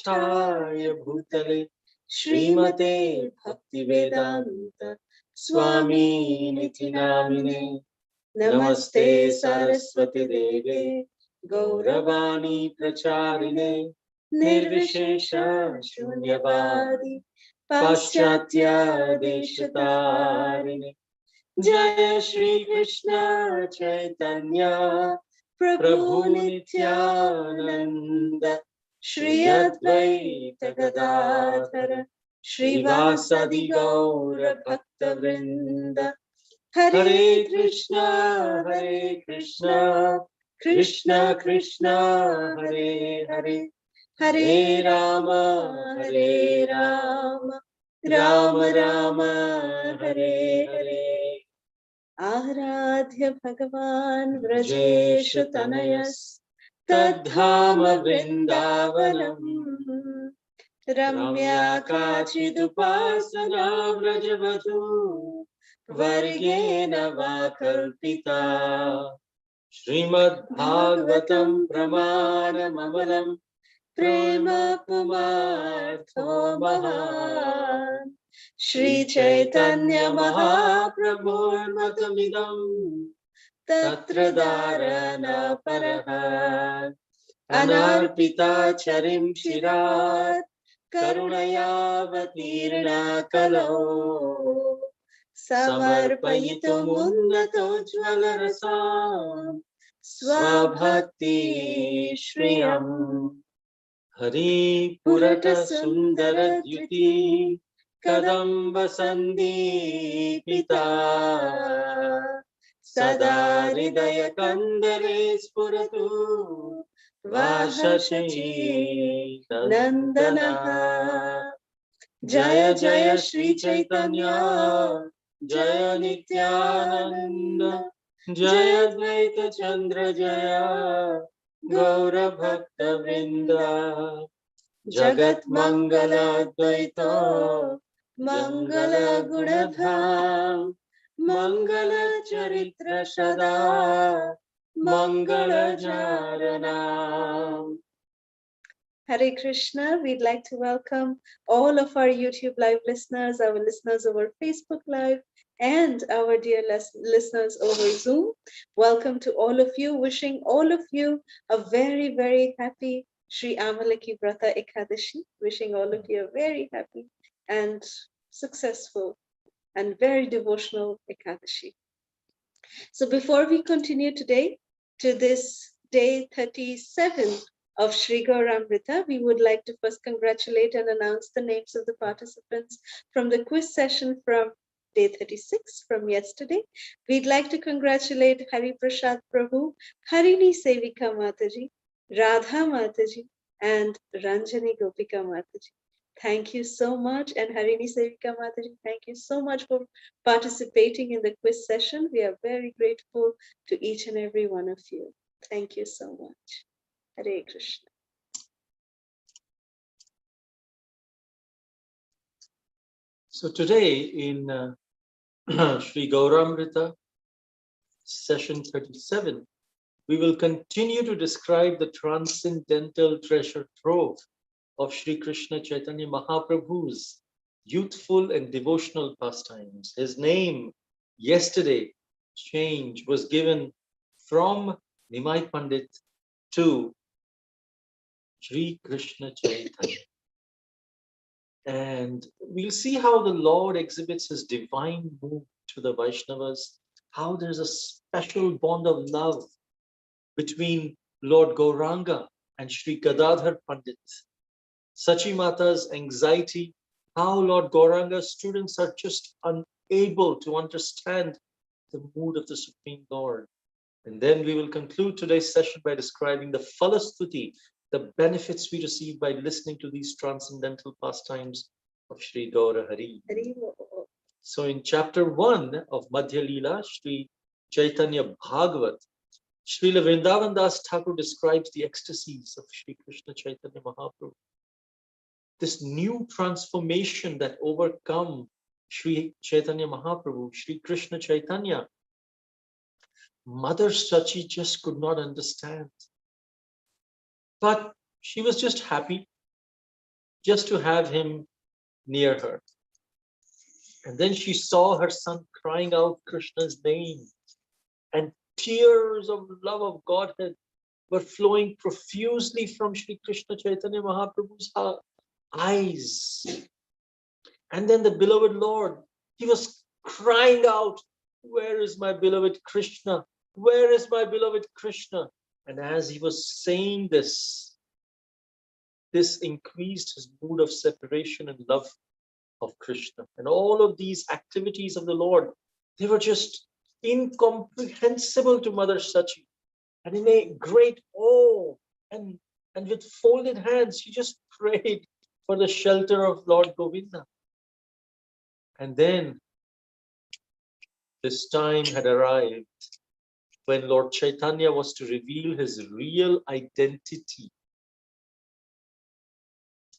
Chaya Bhutale Srimate Bhaktivedanta Swami Niti Namine Namaste Saraswati Deve Gauravani Pracharine Nirvishesha Shunyavadi Paschatya Deshatarine Jaya Shri Krishna Chaitanya Prabhu Nityananda Shri Advaita Gadadhara Shrivasadi Gaura Bhakta Vrinda Hare Krishna Krishna Krishna Hare Hare Hare Rama Rama Rama Hare Hare Aradhya Bhagavan Vrajeshu Tanayas Tadhama Vrindavanam Ramya Kachidupasana Vrajavatu Vargena Vakalpita Srimad Bhagavatam Pramanam Amalam Prema Pumartho Mahan Shri Chaitanya Mahaprabhur Matamidam Tatra Dharana Parahan Anarpita Charim Shirat Karunayavatirna Kalau Samarpayitum Unnato Jvalarasam Swabhakti Shriyam Hari Purata Sundara Dyuti Kadamba Sandipita Sada Hridaya Kandare Spuratu Vashashi Nandanaha Jaya Jaya Shri Chaitanya Jaya Nityananda Jaya Dvaita Chandra Jaya Gaura Bhakta Vrinda Jagat Mangala Dvaita Mangala Gunadham Mangala Charitra Sada Mangala Jaranam. Hare Krishna, we'd like to welcome all of our YouTube Live listeners, our listeners over Facebook Live, and our dear listeners over Zoom. Welcome to all of you, wishing all of you a very, very happy Sri Amalaki Vrata Ekadashi, wishing all of you a very happy and successful and very devotional Ekadashi. So before we continue today to this day 37 of Sri Gauramrita, we would like to first congratulate and announce the names of the participants from the quiz session from day 36 from yesterday. We'd like to congratulate Hariprasath Prabhu, Harini Sevika Mataji, Radha Mataji, and Ranjani Gopika Mataji. Thank you so much. And Harini Sevika Mataji, thank you so much for participating in the quiz session. We are very grateful to each and every one of you. Thank you so much. Hare Krishna. So today in Sri Gauramrita, session 37, we will continue to describe the transcendental treasure trove of Sri Krishna Chaitanya Mahaprabhu's youthful and devotional pastimes. His name yesterday change was given from Nimai Pandit to Sri Krishna Chaitanya. And we'll see how the Lord exhibits his divine mood to the Vaishnavas, how there's a special bond of love between Lord Gauranga and Sri Gadadhar Pandit. Sachi Mata's anxiety, how Lord Gauranga's students are just unable to understand the mood of the Supreme Lord. And then we will conclude today's session by describing the Phala Stuti, the benefits we receive by listening to these transcendental pastimes of Sri Gaura Hari. So in chapter 1 of Madhya Leela, Sri Chaitanya Bhagavat, Srila Vrindavan Das Thakur describes the ecstasies of Sri Krishna Chaitanya Mahaprabhu. This new transformation that overcome Sri Chaitanya Mahaprabhu, Sri Krishna Chaitanya, Mother Sachi just could not understand. But she was just happy just to have him near her. And then she saw her son crying out Krishna's name, and tears of love of Godhead were flowing profusely from Sri Krishna Chaitanya Mahaprabhu's eyes. And then the beloved Lord, he was crying out, "Where is my beloved Krishna? Where is my beloved Krishna?" And as he was saying this increased his mood of separation and love of Krishna. And all of these activities of the Lord, they were just incomprehensible to Mother Sachi. And in a great awe and with folded hands, she just prayed for the shelter of Lord Govinda. And then this time had arrived when Lord Chaitanya was to reveal his real identity.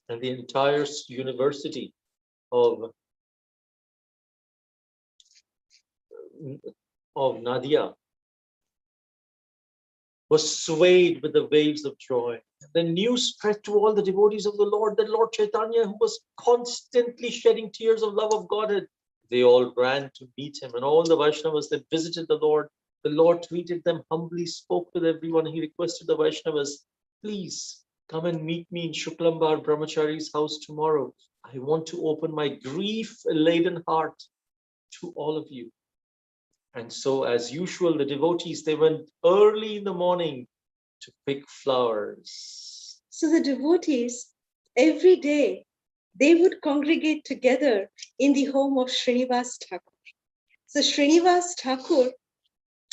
And the entire university of Nadia was swayed with the waves of joy. The news spread to all the devotees of the Lord that Lord Chaitanya, who was constantly shedding tears of love of Godhead, they all ran to meet him. And all the Vaishnavas that visited the Lord treated them humbly, spoke with everyone. He requested the Vaishnavas, "Please come and meet me in Shuklambar Brahmachari's house tomorrow. I want to open my grief-laden heart to all of you." And so, as usual, the devotees, they went early in the morning to pick flowers. So the devotees, every day, they would congregate together in the home of Srinivas Thakur. So Srinivas Thakur,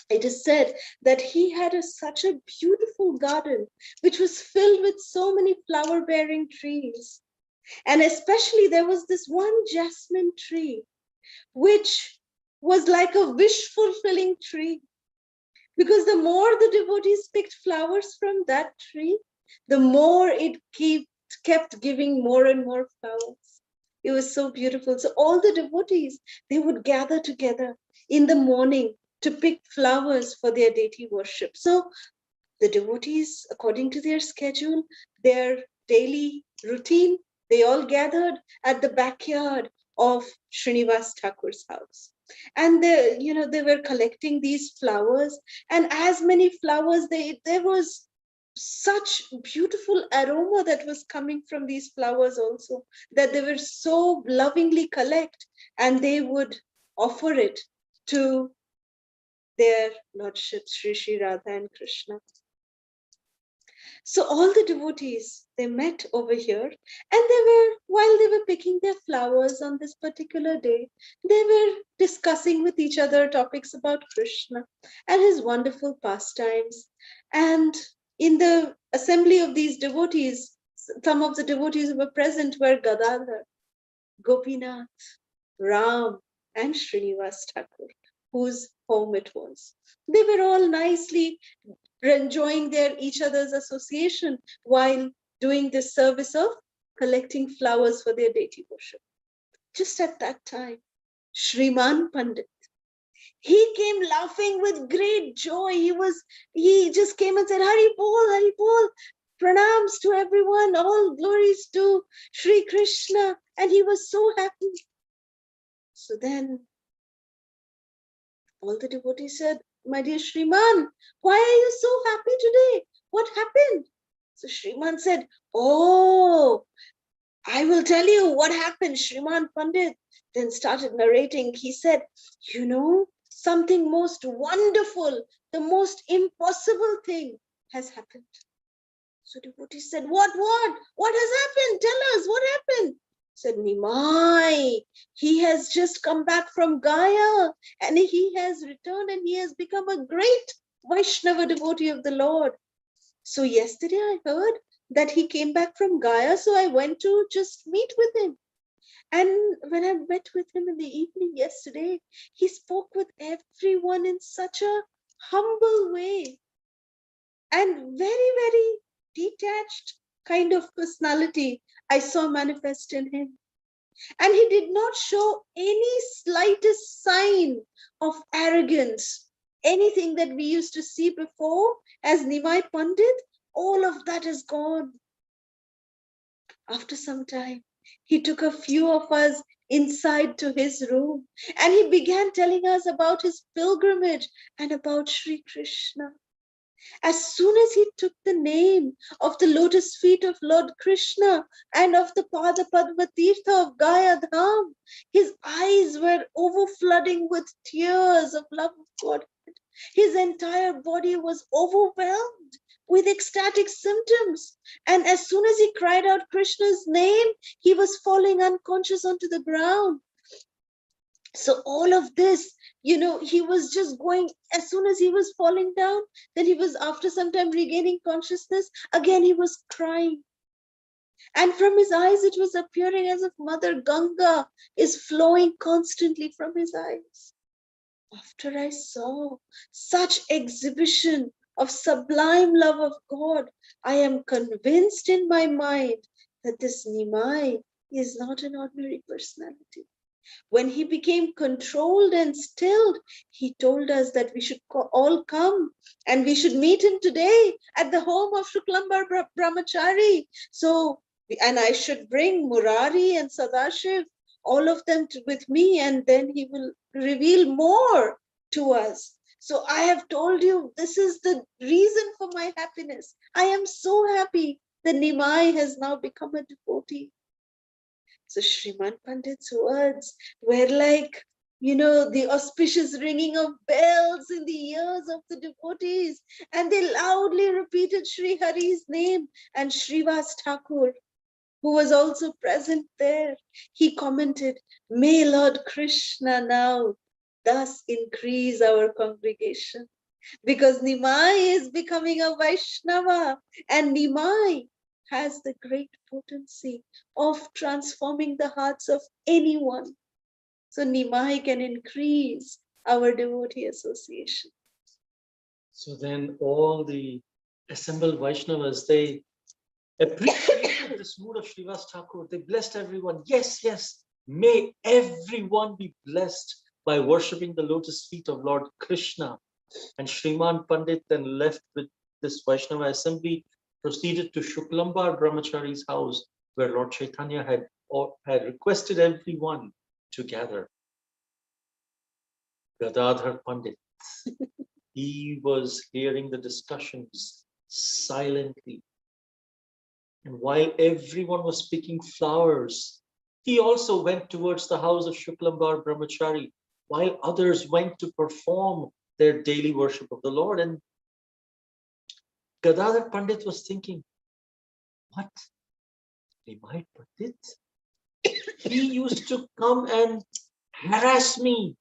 it is said that he had such a beautiful garden, which was filled with so many flower-bearing trees. And especially there was this one jasmine tree, which was like a wish-fulfilling tree. Because the more the devotees picked flowers from that tree, the more it kept giving more and more flowers. It was so beautiful. So all the devotees, they would gather together in the morning to pick flowers for their deity worship. So the devotees, according to their schedule, their daily routine, they all gathered at the backyard of Srinivas Thakur's house. And they were collecting these flowers, and as many flowers, there was such beautiful aroma that was coming from these flowers also, that they were so lovingly collect, and they would offer it to their lordships, Sri Radha and Krishna. So all the devotees, they met over here, and while they were picking their flowers on this particular day, they were discussing with each other topics about Krishna and his wonderful pastimes. And in the assembly of these devotees, some of the devotees who were present were Gadadhar, Gopinath, Ram, and Srinivas Thakur, whose home it was. They were all nicely enjoying each other's association while doing this service of collecting flowers for their deity worship. Just at that time, Shriman Pandit, he came laughing with great joy. He just came and said, Hari Bol, pranams to everyone, all glories to Sri Krishna. And he was so happy. So then all the devotees said, my dear Shriman, why are you so happy today? What happened? So Shriman said, oh, I will tell you what happened. Shriman Pandit then started narrating. He said, something most wonderful, the most impossible thing has happened. So devotee said, what has happened? Tell us, what happened? Said, Nimai, he has just come back from Gaya, and he has returned, and he has become a great Vaishnava devotee of the Lord. So yesterday I heard that he came back from Gaya, so I went to just meet with him. And when I met with him in the evening yesterday, he spoke with everyone in such a humble way and very, very detached kind of personality I saw manifest in him. And he did not show any slightest sign of arrogance. Anything that we used to see before as Nimai Pandit, all of that is gone. After some time, he took a few of us inside to his room and he began telling us about his pilgrimage and about Sri Krishna. As soon as he took the name of the lotus feet of Lord Krishna and of the Pada Padma Tirtha of Gaya Dham, his eyes were overflooding with tears of love of God. His entire body was overwhelmed with ecstatic symptoms. And as soon as he cried out Krishna's name, he was falling unconscious onto the ground. So all of this, he was just going, as soon as he was falling down, then he was after some time regaining consciousness. Again, he was crying. And from his eyes, it was appearing as if Mother Ganga is flowing constantly from his eyes. After I saw such exhibition of sublime love of God, I am convinced in my mind that this Nimai is not an ordinary personality. When he became controlled and stilled, he told us that we should all come and we should meet him today at the home of Shuklambar Brahmachari. So, and I should bring Murari and Sadashiv, all of them with me, and then he will reveal more to us. So I have told you, this is the reason for my happiness. I am so happy that Nimai has now become a devotee. So Sriman Pandit's words were like, the auspicious ringing of bells in the ears of the devotees. And they loudly repeated Sri Hari's name. And Srivas Thakur, who was also present there, he commented, "May Lord Krishna now thus increase our congregation." Because Nimai is becoming a Vaishnava, and Nimai has the great potency of transforming the hearts of anyone. So Nimai can increase our devotee association. So then all the assembled Vaishnavas, they appreciated this mood of Srivas Thakur. They blessed everyone. Yes, yes, may everyone be blessed by worshipping the lotus feet of Lord Krishna. And Sriman Pandit then left with this Vaishnava assembly, proceeded to Shuklambar Brahmachari's house, where Lord Caitanya had requested everyone to gather. Gadadhar Pandit, he was hearing the discussions silently. And while everyone was picking flowers, he also went towards the house of Shuklambar Brahmachari, while others went to perform their daily worship of the Lord. And Gadadhar Pandit was thinking, what? Nimai Pandit? He used to come and harass me,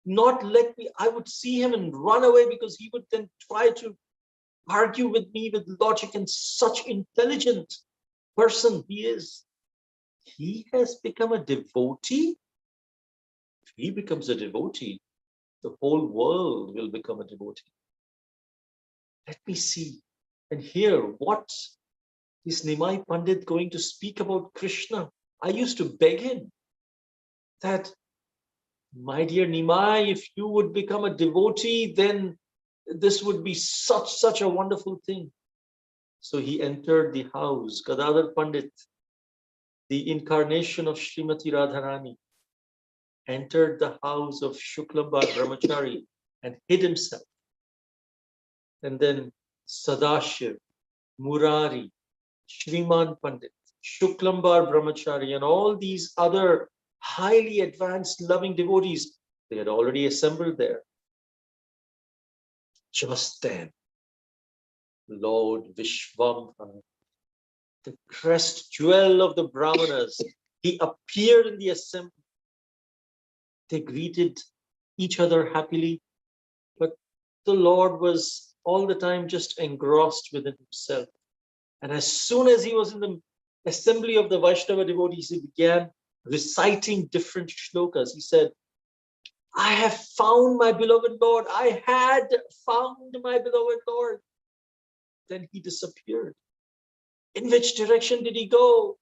not let me. I would see him and run away because he would then try to argue with me with logic, and such intelligent person he is. He has become a devotee. If he becomes a devotee, the whole world will become a devotee. Let me see and hear what is Nimai Pandit going to speak about Krishna. I used to beg him that, my dear Nimai, if you would become a devotee, then this would be such a wonderful thing. So he entered the house. Gadadhar Pandit, the incarnation of Srimati Radharani, entered the house of Shuklambar Brahmachari and hid himself. And then Sadashiv, Murari, Shriman Pandit, Shuklambar Brahmachari, and all these other highly advanced loving devotees, they had already assembled there. Just then, Lord Vishvambhar, the crest jewel of the Brahmanas, he appeared in the assembly. They greeted each other happily, but the Lord was all the time just engrossed within himself. And as soon as he was in the assembly of the Vaishnava devotees, he began reciting different shlokas. He said, I have found my beloved Lord. I had found my beloved Lord. Then he disappeared. In which direction did he go?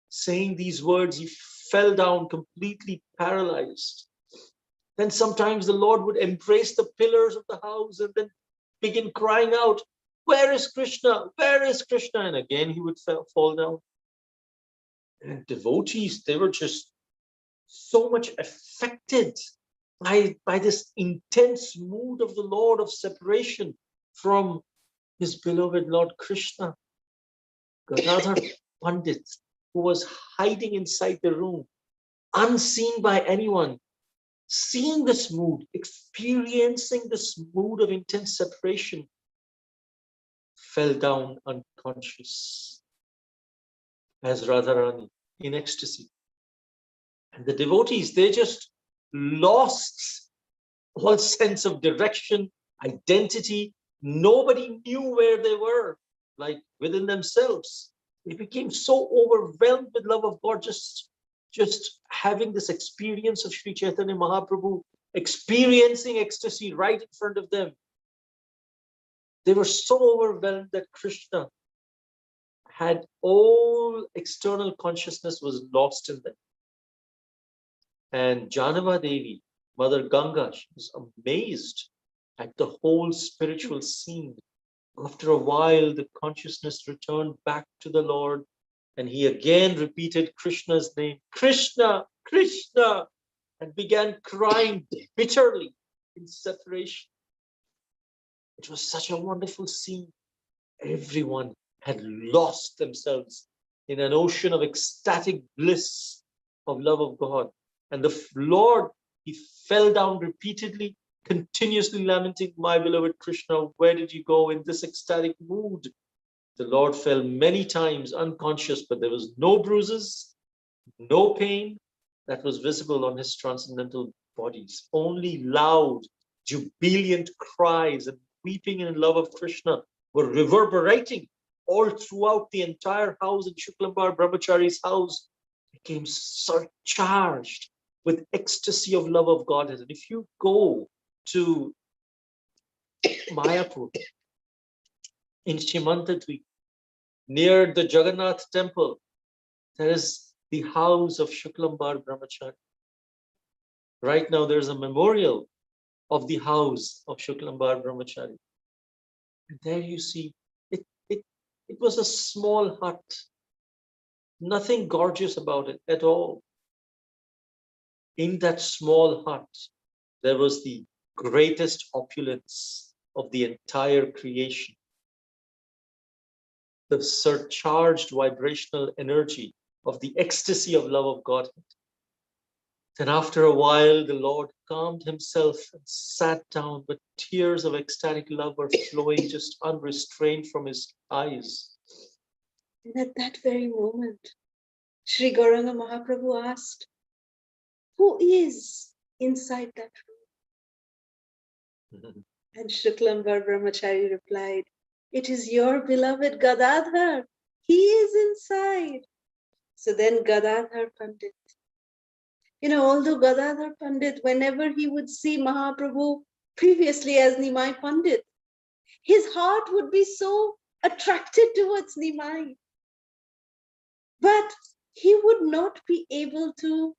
Saying these words, he fell down completely paralyzed. Then sometimes the Lord would embrace the pillars of the house and then begin crying out, where is Krishna? Where is Krishna? And again he would fall down. And devotees, they were just so much affected by this intense mood of the Lord of separation from his beloved Lord Krishna. Gadadhar Pandit, who was hiding inside the room, unseen by anyone, seeing this mood, experiencing this mood of intense separation, fell down unconscious as Radharani in ecstasy. And the devotees, they just lost all sense of direction, identity. Nobody knew where they were, like within themselves. They became so overwhelmed with love of God, just having this experience of Sri Chaitanya Mahaprabhu, experiencing ecstasy right in front of them. They were so overwhelmed that Krishna had all external consciousness was lost in them. And Janava Devi, Mother Ganga, she was amazed at the whole spiritual scene. After a while, the consciousness returned back to the Lord, and he again repeated Krishna's name, Krishna, Krishna, and began crying bitterly in separation. It was such a wonderful scene. Everyone had lost themselves in an ocean of ecstatic bliss of love of God. And the Lord, he fell down repeatedly, continuously lamenting, my beloved Krishna, where did you go in this ecstatic mood? The Lord fell many times unconscious, but there was no bruises, no pain that was visible on his transcendental bodies. Only loud, jubilant cries and weeping in love of Krishna were reverberating all throughout the entire house. In Shuklambar Brahmachari's house became surcharged with ecstasy of love of Godhead. And if you go to Mayapur, in Shimantadweep, near the Jagannath temple, there is the house of Shuklambar Brahmachari. Right now, there's a memorial of the house of Shuklambar Brahmachari. And there you see, it was a small hut, nothing gorgeous about it at all. In that small hut, there was the greatest opulence of the entire creation. The surcharged vibrational energy of the ecstasy of love of God. Then after a while, the Lord calmed himself and sat down, but tears of ecstatic love were flowing just unrestrained from his eyes. And at that very moment, Sri Gauranga Mahaprabhu asked, who is inside that room? And Shuklambar Brahmachari replied, it is your beloved Gadadhar. He is inside. So then Gadadhar Pandit, although Gadadhar Pandit, whenever he would see Mahaprabhu previously as Nimai Pandit, his heart would be so attracted towards Nimai. But he would not be able to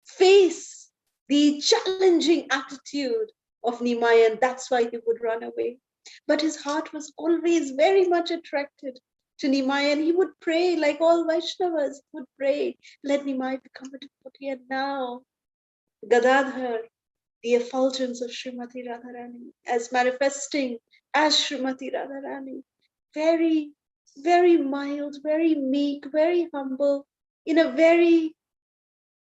face the challenging attitude of Nimai, and that's why he would run away. But his heart was always very much attracted to Nimai, and he would pray like all Vaishnavas, he would pray, let Nimai become a devotee. And now, Gadadhar, the effulgence of Srimati Radharani, as manifesting as Srimati Radharani, very, very mild, very meek, very humble, in a very,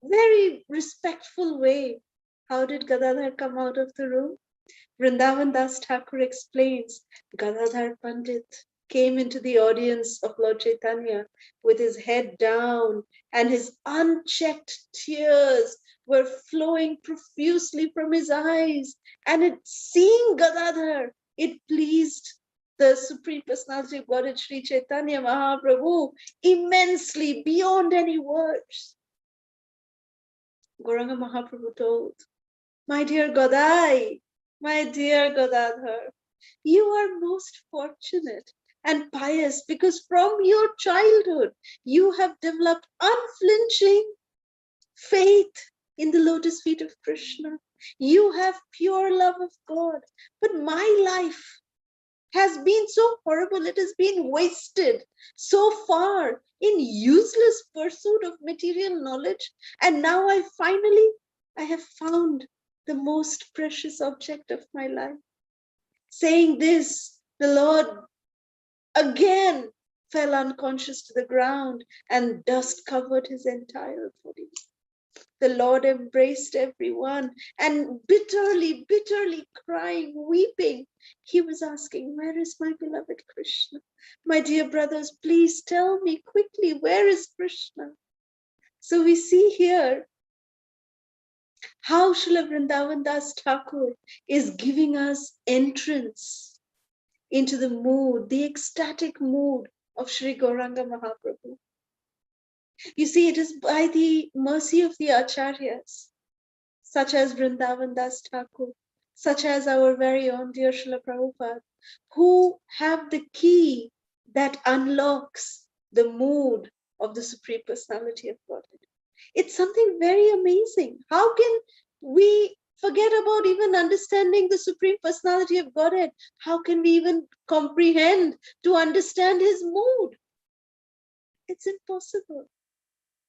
very respectful way. How did Gadadhar come out of the room? Vrindavan Das Thakur explains, Gadadhar Pandit came into the audience of Lord Chaitanya with his head down, and his unchecked tears were flowing profusely from his eyes. And seeing Gadadhar, it pleased the Supreme Personality of Godhead, Sri Chaitanya Mahaprabhu, immensely, beyond any words. Gauranga Mahaprabhu told, my dear Godai, my dear Gadadhar, you are most fortunate and pious because from your childhood you have developed unflinching faith in the lotus feet of Krishna. You have pure love of God. But my life, has been so horrible. It has been wasted so far in useless pursuit of material knowledge. And now I have found the most precious object of my life. Saying this, the Lord again fell unconscious to the ground, and dust covered his entire body. The Lord embraced everyone, and bitterly, bitterly crying, weeping, he was asking, where is my beloved Krishna? My dear brothers, please tell me quickly, where is Krishna? So we see here how Srila Vrindavan Das Thakur is giving us entrance into the mood, the ecstatic mood of Sri Gauranga Mahaprabhu. You see, it is by the mercy of the Acharyas, such as Vrindavan Das Thakur, such as our very own dear Srila Prabhupada, who have the key that unlocks the mood of the Supreme Personality of Godhead. It's something very amazing. How can we forget about even understanding the Supreme Personality of Godhead? How can we even comprehend to understand his mood? It's impossible.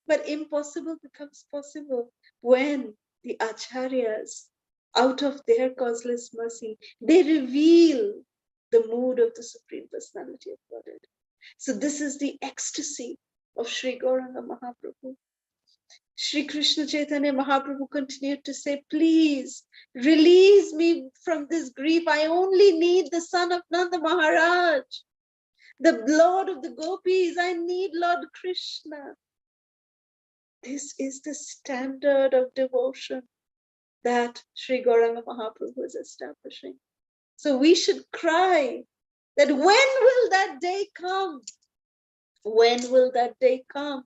But impossible becomes possible when the Acharyas, out of their causeless mercy, they reveal the mood of the Supreme Personality of Godhead. So this is the ecstasy of Sri Gauranga Mahaprabhu. Sri Krishna Chaitanya Mahaprabhu continued to say, please release me from this grief. I only need the son of Nanda Maharaj, the Lord of the Gopis. I need Lord Krishna. This is the standard of devotion that Sri Gauranga Mahaprabhu is establishing. So we should cry that when will that day come? When will that day come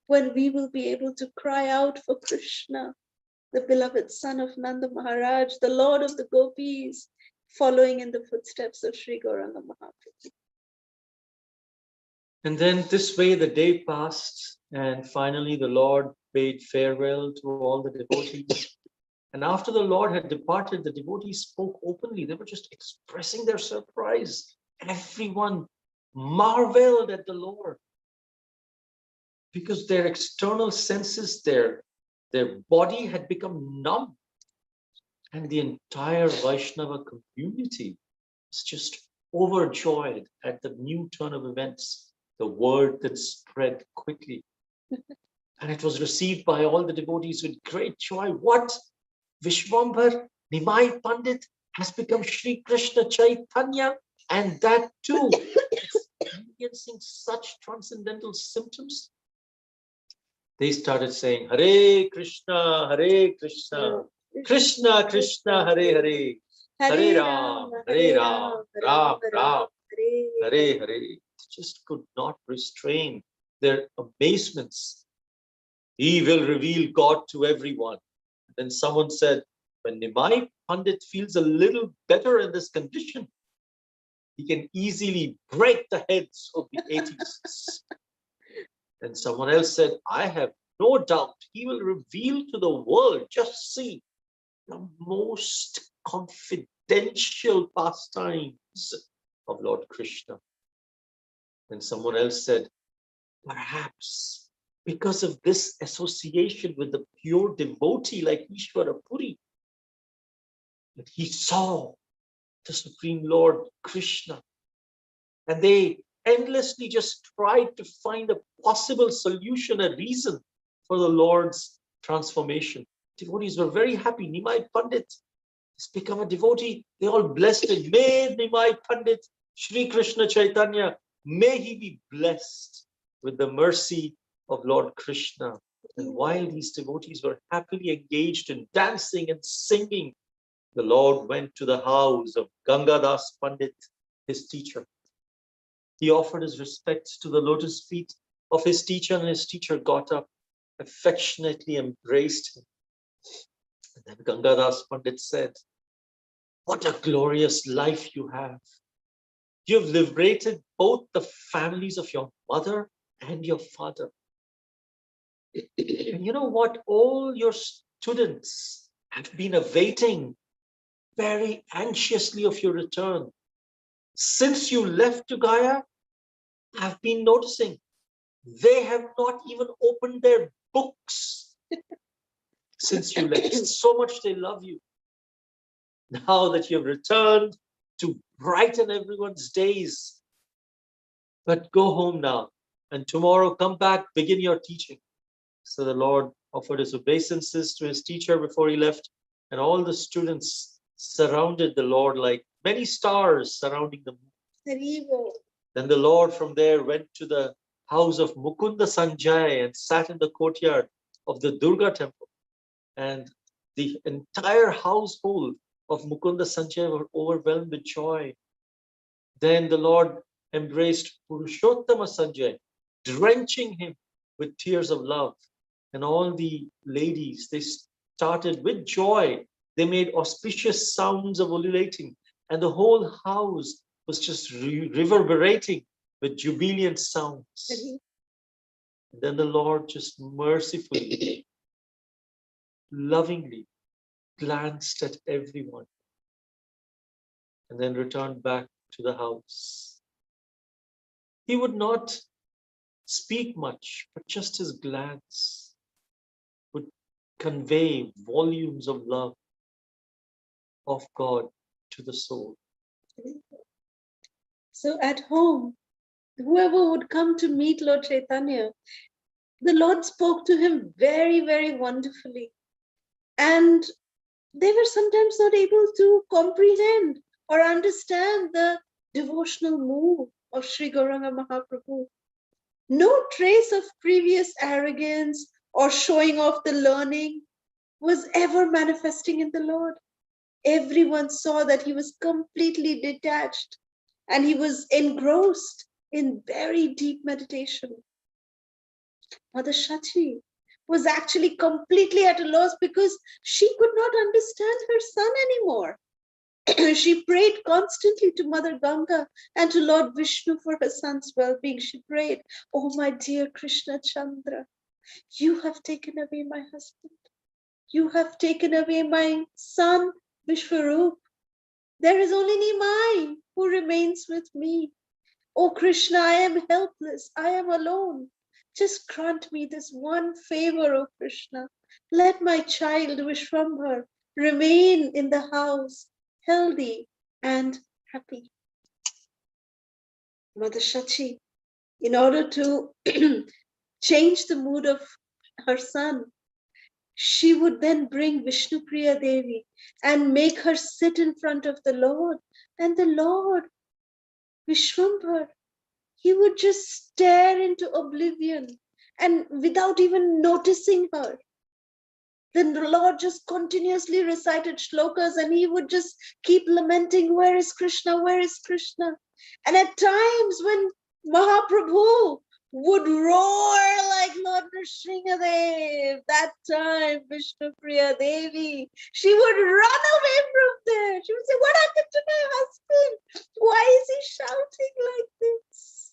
when we will be able to cry out for Krishna, the beloved son of Nanda Maharaj, the Lord of the Gopis, following in the footsteps of Sri Gauranga Mahaprabhu. And then this way the day passed, and finally the Lord bade farewell to all the devotees. And after the Lord had departed, the devotees spoke openly. They were just expressing their surprise. Everyone marveled at the Lord because their external senses, their body had become numb. And the entire Vaishnava community was just overjoyed at the new turn of events. The word that spread quickly. And it was received by all the devotees with great joy. What? Vishvambhar, Nimai Pandit has become Sri Krishna Chaitanya, and that too, experiencing such transcendental symptoms. They started saying, Hare Krishna, Krishna Krishna, Hare Hare, Hare Ram, Ram Ram, Hare Hare. Just could not restrain their amazements. He will reveal God to everyone. Then someone said, when Nimai Pandit feels a little better in this condition, he can easily break the heads of the atheists. Then someone else said, I have no doubt he will reveal to the world, just see, the most confidential pastimes of Lord Krishna. Then someone else said, perhaps because of this association with the pure devotee like Ishvara Puri, that he saw the Supreme Lord Krishna. And they endlessly just tried to find a possible solution, a reason for the Lord's transformation. Devotees were very happy. Nimai Pandit has become a devotee. They all blessed him. May Nimai Pandit, Sri Krishna Chaitanya, may he be blessed with the mercy of Lord Krishna. And while these devotees were happily engaged in dancing and singing, the Lord went to the house of Gangadas Pandit, his teacher. He offered his respects to the lotus feet of his teacher, and his teacher got up, affectionately embraced him. And then Gangadas Pandit said, what a glorious life you have. You have liberated both the families of your mother and your father. You know what? All your students have been awaiting very anxiously of your return. Since you left to Gaya, I've been noticing they have not even opened their books since you left. So much they love you. Now that you have returned to brighten everyone's days, but go home now, and tomorrow come back, begin your teaching. So the Lord offered his obeisances to his teacher before he left, and all the students surrounded the Lord like many stars surrounding the moon. Then the Lord from there went to the house of Mukunda Sanjay and sat in the courtyard of the Durga temple. And the entire household of Mukunda Sanjay were overwhelmed with joy. Then the Lord embraced Purushottama Sanjay, drenching him with tears of love. And all the ladies, they started with joy. They made auspicious sounds of ululating, and the whole house was just reverberating with jubilant sounds. And then the Lord just mercifully, lovingly glanced at everyone and then returned back to the house. He would not speak much, but just his glance would convey volumes of love of God to the soul. So at home, whoever would come to meet Lord Chaitanya, the Lord spoke to him very, very wonderfully. And they were sometimes not able to comprehend or understand the devotional move of Sri Gauranga Mahaprabhu. No trace of previous arrogance or showing off the learning was ever manifesting in the Lord. Everyone saw that he was completely detached and he was engrossed in very deep meditation. Mother Shachi was actually completely at a loss because she could not understand her son anymore. She prayed constantly to Mother Ganga and to Lord Vishnu for her son's well-being. She prayed, "Oh, my dear Krishna Chandra, you have taken away my husband. You have taken away my son, Vishvarup. There is only Nimai who remains with me. Oh, Krishna, I am helpless. I am alone. Just grant me this one favor, oh Krishna. Let my child Vishvambhar remain in the house, healthy and happy." Mother Shachi, in order to change the mood of her son, she would then bring Vishnupriya Devi and make her sit in front of the Lord. And the Lord, Vishvambhar, he would just stare into oblivion and without even noticing her. Then the Lord just continuously recited shlokas and he would just keep lamenting, "Where is Krishna? Where is Krishna?" And at times when Mahaprabhu would roar like Lord Nrsingadev, that time Vishnupriya Devi, she would run away from there. She would say, "What happened to my husband? Why is he shouting like this?"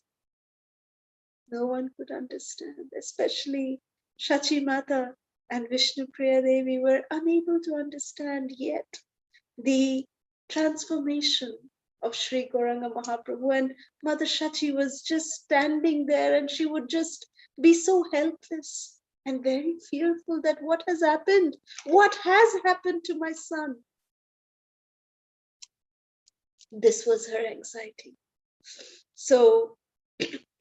No one could understand, especially Shachi Mata and Vishnupriya Devi were unable to understand yet the transformation of Sri Gauranga Mahaprabhu. And Mother Shachi was just standing there and she would just be so helpless and very fearful that what has happened? What has happened to my son? This was her anxiety. So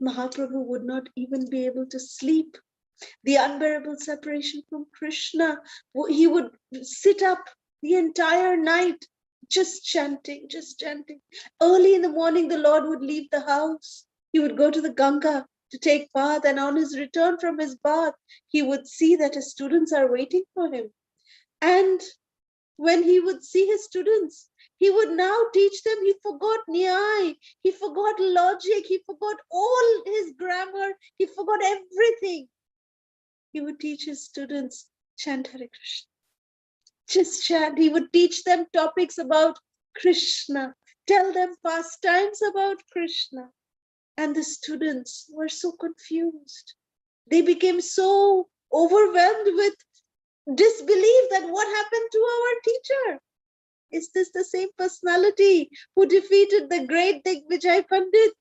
Mahaprabhu would not even be able to sleep. The unbearable separation from Krishna, he would sit up the entire night just chanting, just chanting. Early in the morning, the Lord would leave the house. He would go to the Ganga to take bath, and on his return from his bath, he would see that his students are waiting for him. And when he would see his students, he would now teach them. He forgot Nyai, he forgot logic, he forgot all his grammar, he forgot everything. He would teach his students, chant Hare Krishna. Just chant. He would teach them topics about Krishna, tell them pastimes about Krishna. And the students were so confused. They became so overwhelmed with disbelief that what happened to our teacher? Is this the same personality who defeated the great Digvijay Pandit?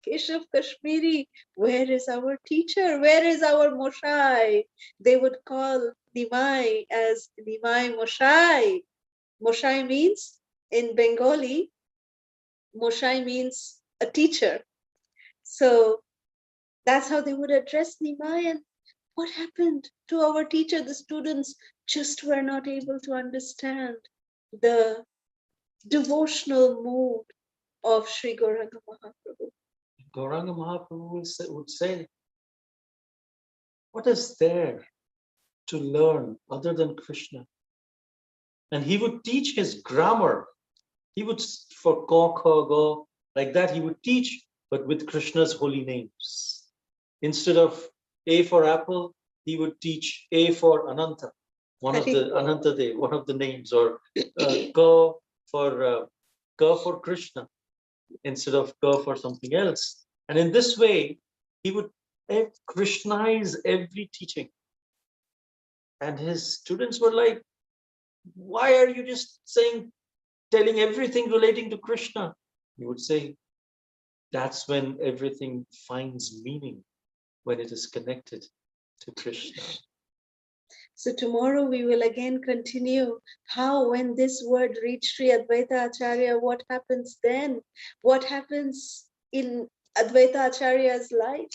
Keshav Kashmiri, where is our teacher? Where is our Moshai? They would call Nimai as Nimai Moshai. Moshai means, in Bengali, Moshai means a teacher. So that's how they would address Nimai. And what happened to our teacher? The students just were not able to understand the devotional mood of Sri Gauranga Mahaprabhu. Gauranga Mahaprabhu would say, what is there to learn other than Krishna? And he would teach his grammar. He would, for Ka, Kha, Ga, like that, he would teach, but with Krishna's holy names. Instead of A for apple, he would teach A for Ananta, one of the Ananta Dev, one of the names, or Ka for Krishna, instead of Ka for something else. And in this way, he would Krishnaize every teaching. And his students were like, why are you just telling everything relating to Krishna? He would say, that's when everything finds meaning, when it is connected to Krishna. So tomorrow we will again continue how, when this word reached Sri Advaita Acharya, what happens then? What happens in Advaita Acharya's life?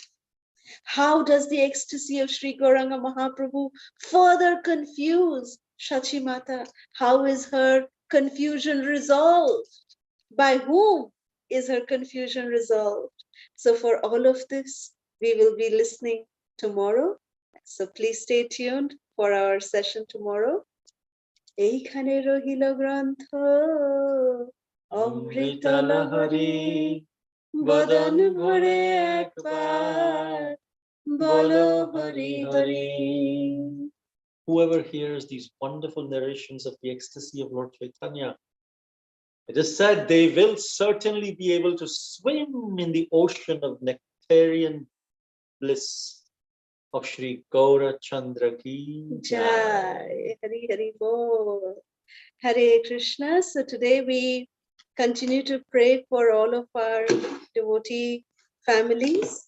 How does the ecstasy of Sri Gauranga Mahaprabhu further confuse Shachi Mata? How is her confusion resolved? By whom is her confusion resolved? So for all of this, we will be listening tomorrow. So please stay tuned for our session tomorrow. Eikhane rohilo grantha Amrita lahari Badan bhore ekbar Bolo Hari Hari. Whoever hears these wonderful narrations of the ecstasy of Lord Caitanya, it is said they will certainly be able to swim in the ocean of nectarian bliss of Sri Gaura Chandra ki Jai. Hari Hari Bol. Hare Krishna. So today we continue to pray for all of our devotee families.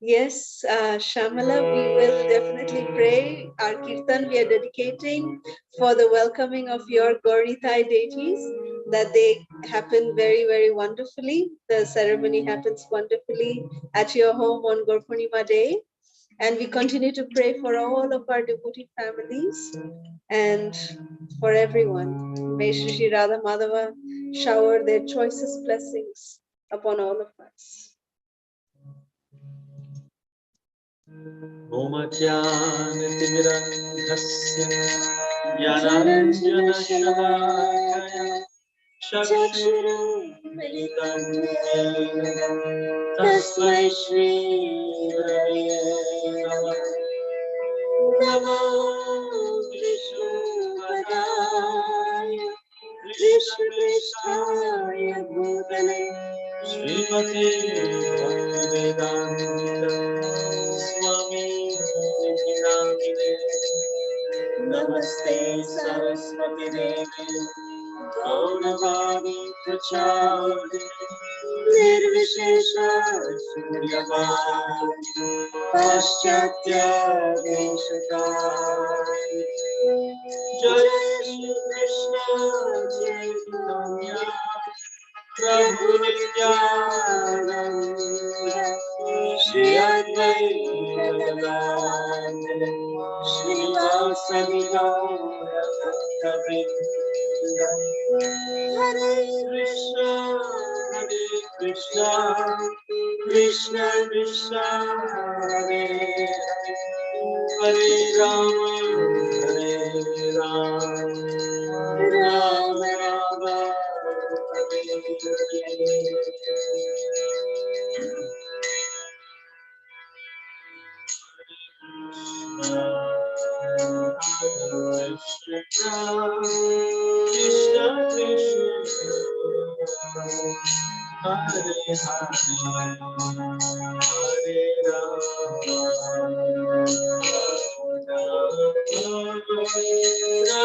Yes, Shamala, we will definitely pray. Our Kirtan we are dedicating for the welcoming of your Gauritai deities, that they happen very, very wonderfully. The ceremony happens wonderfully at your home on Gaur Purnima Day. And we continue to pray for all of our devotee families and for everyone. May Shri Shri Radha Madhava shower their choicest blessings upon all of us. Om Jnana-timirandhasya Jnananjana Shalakaya Chakshurum-militam Yena Tasmai Shri Gurave Namah. Namo Vishvambhara Krishna Krishnaya Bhutale Srimati Bhaktivedanta Swami Nidhinamine Namaste Saraswati Devi Gauravani Prachari Nirvishesha Suryavadi Paschatya Deshakari Jai Shri Krishna Chaitanya Prabhu Nityananda Shri Advaita Gadadhara Shri Vasadi Gaura Bhaktavrinda Hare Krishna Krishna Krishna Krishna Hare Hare Rama Hare Rama Rama Rama Hare Hare. Krishna Krishna Hare Hare Hare Rama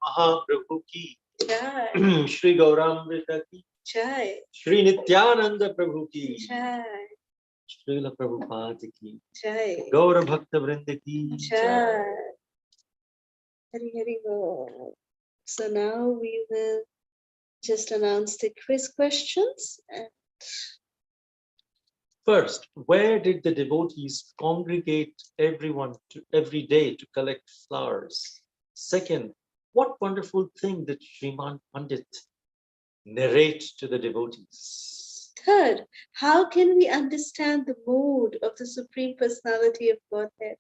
Mahaprabhu ki Jai. Shri Gauramrita ki Jai. Shri Nityananda Prabhu ki Jai. Srila Prabhupada ki Jai. Gaura Bhakta Vrinda ki Jai. Hari Hari Bol. So now we will just announce the quiz questions. First, where did the devotees congregate every day to collect flowers? Second, what wonderful thing did Sriman Pandit narrate to the devotees? Third, how can we understand the mood of the Supreme Personality of Godhead?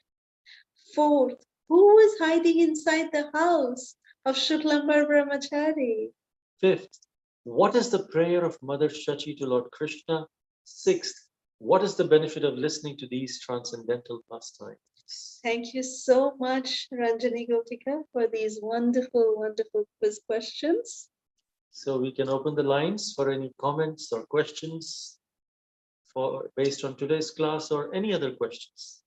Fourth, who was hiding inside the house of Shuklambar Brahmachari? Fifth, what is the prayer of Mother Shachi to Lord Krishna? Sixth, what is the benefit of listening to these transcendental pastimes? Thank you so much, Ranjani Gopika, for these wonderful, wonderful quiz questions. So we can open the lines for any comments or questions based on today's class or any other questions.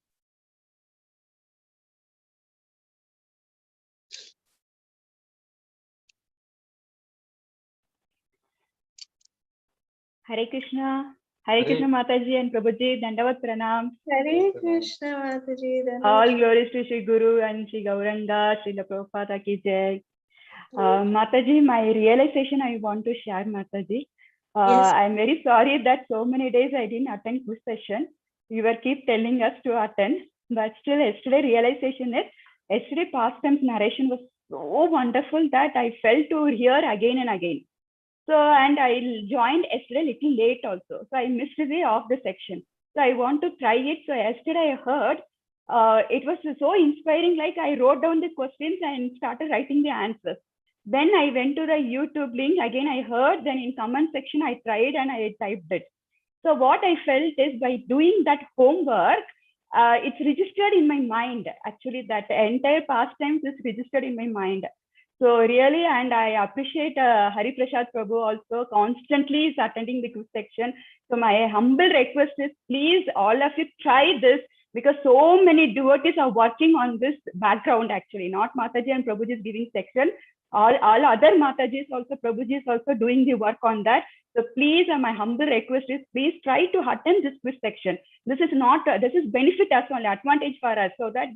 Hare Krishna Mataji and Prabhuji, Dandavat Pranam. Hare Krishna Mataji. All glories to Shri Guru and Shri Gauranga, Srila Prabhupada ki jai. Mataji, my realization I want to share, Mataji. Yes. I'm very sorry that so many days I didn't attend this session. You were keep telling us to attend, but still yesterday realization is, yesterday Pastimes narration was so wonderful that I felt to hear again and again. So, and I joined yesterday little late also. So I missed the way of the section. So I want to try it. So yesterday I heard, it was so inspiring, like I wrote down the questions and started writing the answers. Then I went to the YouTube link, again I heard, then in comment section I tried and I typed it. So what I felt is by doing that homework, it's registered in my mind. Actually, that entire pastimes is registered in my mind. So really, and I appreciate Hariprasath Prabhu also constantly is attending the quiz section. So my humble request is, please, all of you try this, because so many devotees are working on this background actually, not Mataji and Prabhuji is giving section. All other Matajis also, Prabhuji is also doing the work on that. So please, my humble request is, please try to attend this quiz section. This is not, this is benefit us only, advantage for us, so that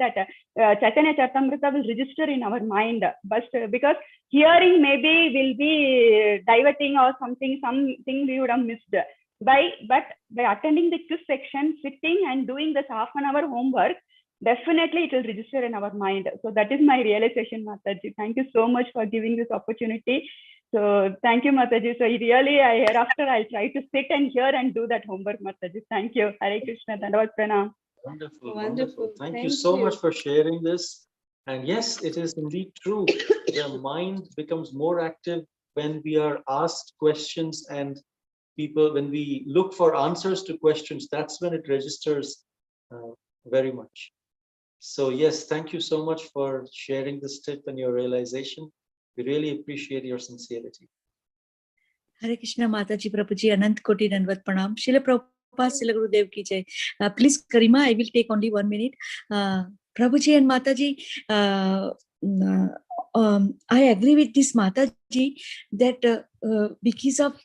Caitanya Charitamrita will register in our mind. But because hearing maybe will be diverting or something we would have missed. But by attending the quiz section, sitting and doing this half an hour homework, definitely it will register in our mind. So that is my realization, Mataji. Thank you so much for giving this opportunity. So thank you, Mataji. So really, hereafter I'll try to sit and hear and do that homework, Mataji. Thank you. Hare Krishna. Dandavat Pranam. Wonderful, Wonderful. wonderful. Thank you so much for sharing this. And yes, it is indeed true. The mind becomes more active when we are asked questions, and when we look for answers to questions, that's when it registers very much. So yes, thank you so much for sharing this tip and your realization. We really appreciate your sincerity. Hare Krishna Mataji, Prabhuji, Anant Koti Dandavat Pranam. Srila Prabhupada, Srila Gurudev ki jai. Please, Karima, I will take only 1 minute. Prabhuji and Mataji, I agree with this Mataji that because of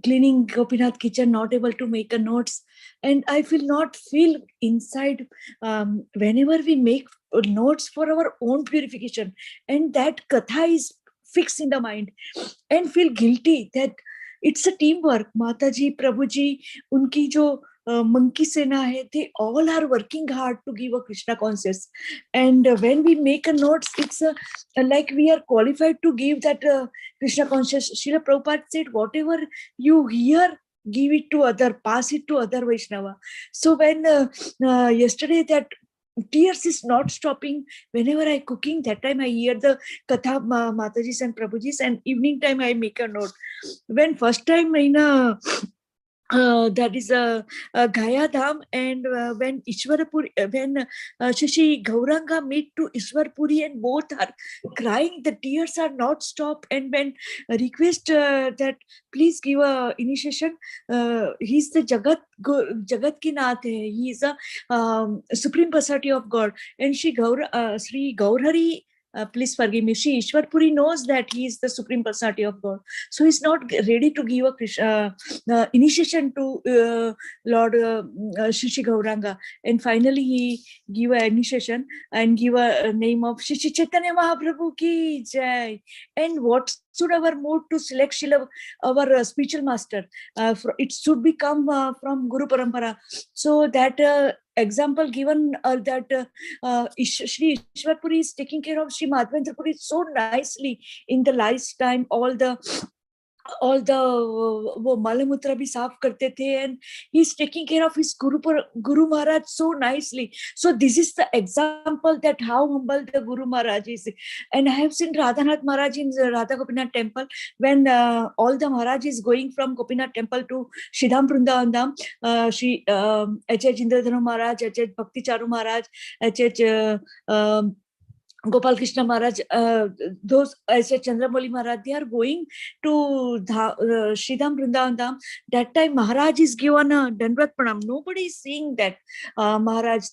cleaning Gopinath kitchen, not able to make a notes, and I not feel inside whenever we make notes for our own purification, and that katha is fixed in the mind, and feel guilty that it's a teamwork. Mataji, Prabhuji, unki jo monkey sena hai, they all are working hard to give a Krishna conscious. And when we make a notes, it's like we are qualified to give that Krishna conscious. Srila Prabhupada said, whatever you hear, give it to other, pass it to other Vaishnava. So when yesterday that tears is not stopping, whenever I cooking, that time I hear the katha Matajis and Prabhujis, and evening time I make a note. When first time in that is a Gaya Dham, and when Shashi Gauranga meet to Ishwarpuri and both are crying, the tears are not stopped, and when request that please give a initiation, he's the Jagat ki Nath hai, he is a supreme personality of God, and Sri Gaurhari, please forgive me, Sri Ishwarpuri knows that he is the supreme personality of God, so he's not ready to give a initiation to Lord Shri Gauranga, and finally he give a initiation and give a name of Shri Chaitanya Mahaprabhu ki jai. And what should our mood to select Srila, our spiritual master? It should become from Guru Parampara. So that example given that Shri Ishwarpuri is taking care of Shri Madhvendra Puri so nicely in the lifetime. All the वो malamutra भी साफ करते थे, and he's taking care of his Guru Maharaj so nicely. So this is the example that how humble the Guru Maharaj is. And I have seen Radhanath Maharaj in the Radha Gopinath temple when all the Maharaj is going from Gopinath temple to Shridham Vrindavan Dham. Shri H.H. Indradhanu Maharaj, H.H. Bhakti Charu Maharaj, H.H. Gopal Krishna Maharaj, those as Chandramoli Maharaj, they are going to Shridham Vrindavan Dham. That time Maharaj is given a Dandvat Pranam. Nobody is seeing that Maharaj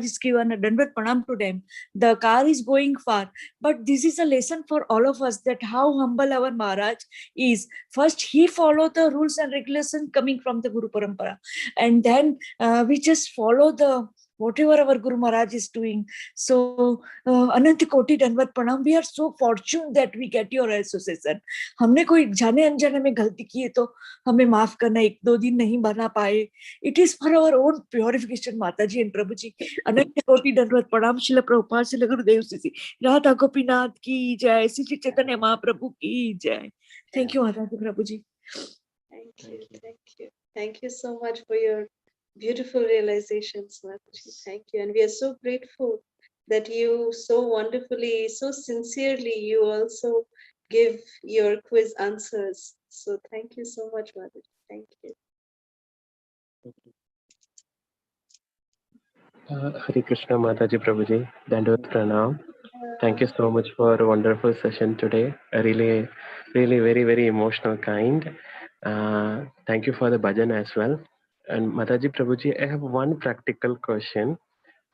is given a Dandvat Pranam to them. The car is going far. But this is a lesson for all of us, that how humble our Maharaj is. First, he followed the rules and regulations coming from the Guru Parampara. And then we just follow whatever our Guru Maharaj is doing. So Anant Koti Danvat Pranam. We are so fortunate that we get your association. हमने कोई जाने अनजाने में गलती की है तो हमें माफ करना, 1-2 दिन नहीं बना पाए. It is for our own purification, Mataji and Prabhuji. Anant Koti Danvat Pranam. Srila Prabhupada, Srila Gurudev Sisi, Radha Gopinath ki jai, Sri Chaitanya Mahaprabhu ki jai. Thank you, Mataji, Prabhuji. Thank you so much for your beautiful realizations, Mataji. Thank you. And we are so grateful that you so wonderfully, so sincerely, you also give your quiz answers. So thank you so much, Mataji. Thank you. Hare Krishna Mataji Prabhuji, Dandavat Pranam. Thank you so much for a wonderful session today. A really very, very emotional kind. Thank you for the bhajan as well. And Mataji Prabhuji, I have one practical question.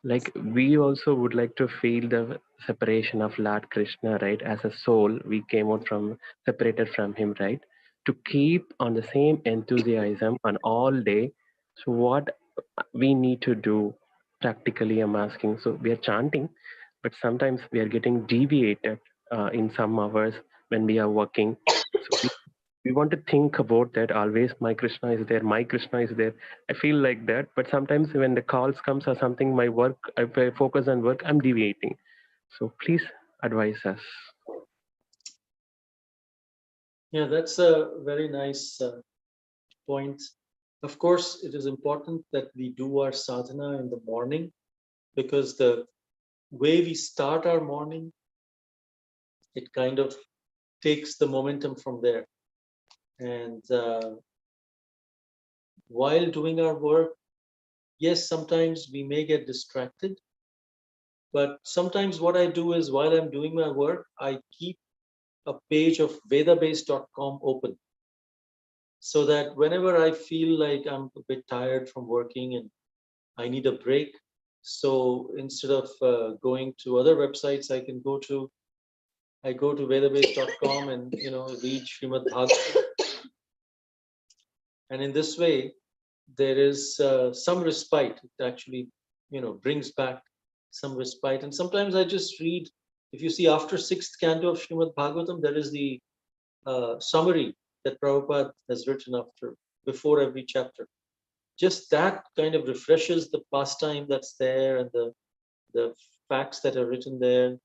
Like, we also would like to feel the separation of Lord Krishna, right? As a soul, we came out from, separated from him, right? To keep on the same enthusiasm on all day. So what we need to do practically, I'm asking. So we are chanting, but sometimes we are getting deviated in some hours when we are working. So we want to think about that always. My Krishna is there, my Krishna is there. I feel like that, but sometimes when the calls comes or something, my work, if I focus on work, I'm deviating. So please advise us. Yeah, that's a very nice point. Of course, it is important that we do our sadhana in the morning, because the way we start our morning, it kind of takes the momentum from there. And while doing our work, yes, sometimes we may get distracted, but sometimes what I do is, while I'm doing my work, I keep a page of vedabase.com open, so that whenever I feel like I'm a bit tired from working and I need a break, so instead of going to other websites, I go to vedabase.com and read Srimad Bhagavatam. And in this way, there is some respite. It actually brings back some respite. And sometimes I just read, if you see, after 6th canto of Srimad Bhagavatam, there is the summary that Prabhupada has written before every chapter. Just that kind of refreshes the pastime that's there and the facts that are written there.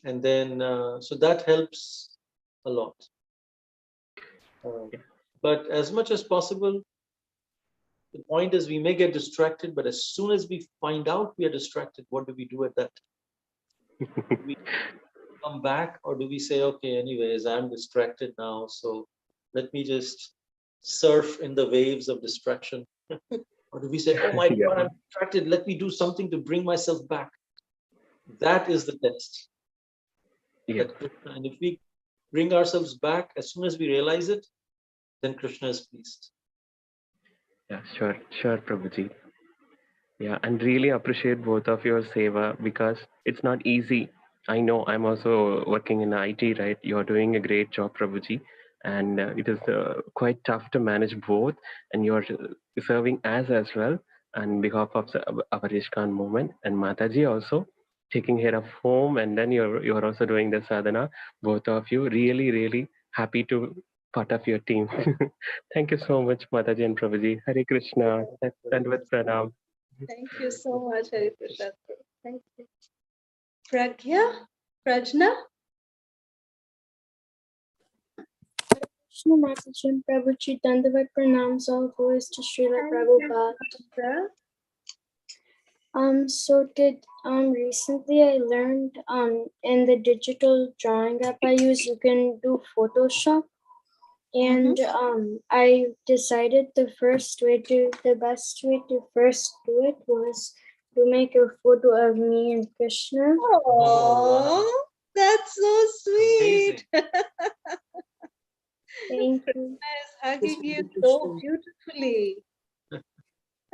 And then, so that helps a lot. But as much as possible, the point is, we may get distracted, but as soon as we find out we are distracted, what do we do at that? Do we come back, or do we say, okay, anyways, I'm distracted now, so let me just surf in the waves of distraction? Or do we say, oh my Yeah. God, I'm distracted, let me do something to bring myself back? That is the test. Yeah. And if we bring ourselves back, as soon as we realize it, then Krishna is pleased. Yeah, sure, Prabhuji. Yeah, and really appreciate both of your seva because it's not easy. I know I'm also working in IT, right? You're doing a great job, Prabhuji, and it is quite tough to manage both. And you're serving as well, on behalf of our ISKCON movement, and Mataji also taking care of home, and then you're also doing the sadhana. Both of you really happy to part of your team. Thank you so much, Mataji and Prabhuji. Hare Krishna. Dandavad Pranam. Thank you so much, Hariprasath. Thank you. Prajna? Krishna Mataji and Prabhuji, Dandavat Pranams, all glories to Srila Prabhupada. Recently I learned in the digital drawing app I use, you can do Photoshop. And I decided the best way to first do it was to make a photo of me and Krishna. Oh, that's so sweet. Thank you. Krishna is hugging you so beautifully.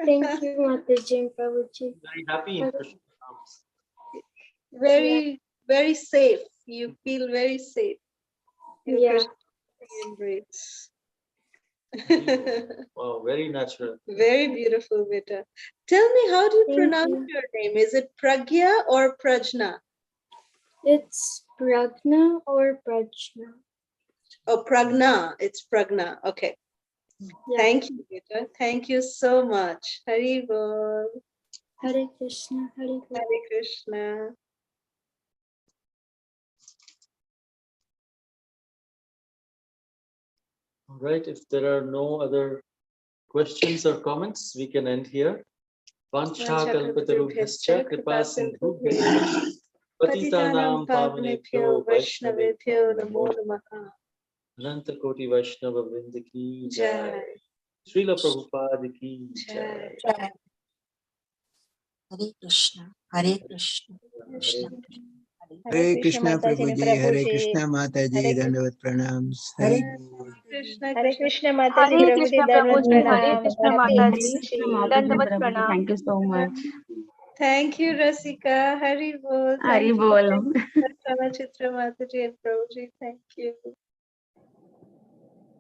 Thank you, Mataji and Prabhuji. Very happy in Krishna's arms. Very safe. You feel very safe in Krishna's embrace. Wow, very natural. Very beautiful, Beta. Tell me, how do you pronounce your name? Is it Pragya or Prajna? It's Prajna or Prajna. Oh, Pragna. It's Pragna. Okay. Yeah. Thank you, Beta. Thank you so much. Hari Bol. Hare Krishna, Hare Krishna. Hare Krishna. All right, if there are no other questions or comments, we can end here. Vancha kalpatarubhyascha kripa sindhubhyascha patitanam pavanebhyo vaishnavebhyo namo namaha. Ananta Koti Vaishnava Vrinda ki jai. Srila Prabhupada ki jai. Hare Krishna, Hare Krishna, Krishna. Hare Krishna Prabhuji, Hare Krishna Mataji, Dandavat Pranams. Hare Krishna. Hare Krishna Mataji, Prabhuji, Dandavat Pranam. Dandavat Pranam. Thank you so much. Thank you, Rasika. Hari Bol. Hari Bol. Chitra Mataji and Prabhuji. Thank you.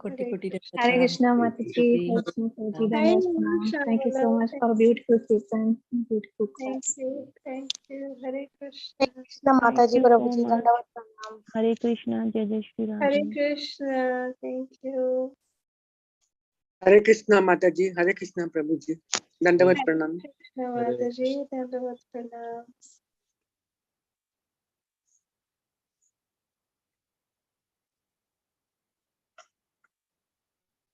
Hare Krishna Mataji, Hare Krishna Prabhuji, Dandavat Pranam. Thank you so much for a beautiful season, beautiful class. Thank you. Hare Krishna. Hare Krishna Mataji, Prabhuji, Dandavat Pranam. Hare Krishna, Jai Shri Ram. Hare Krishna. Thank you. Hare Krishna Mataji, Hare Krishna Prabhuji, Dandavat Pranam. Krishna Mataji, Dandavat Pranam.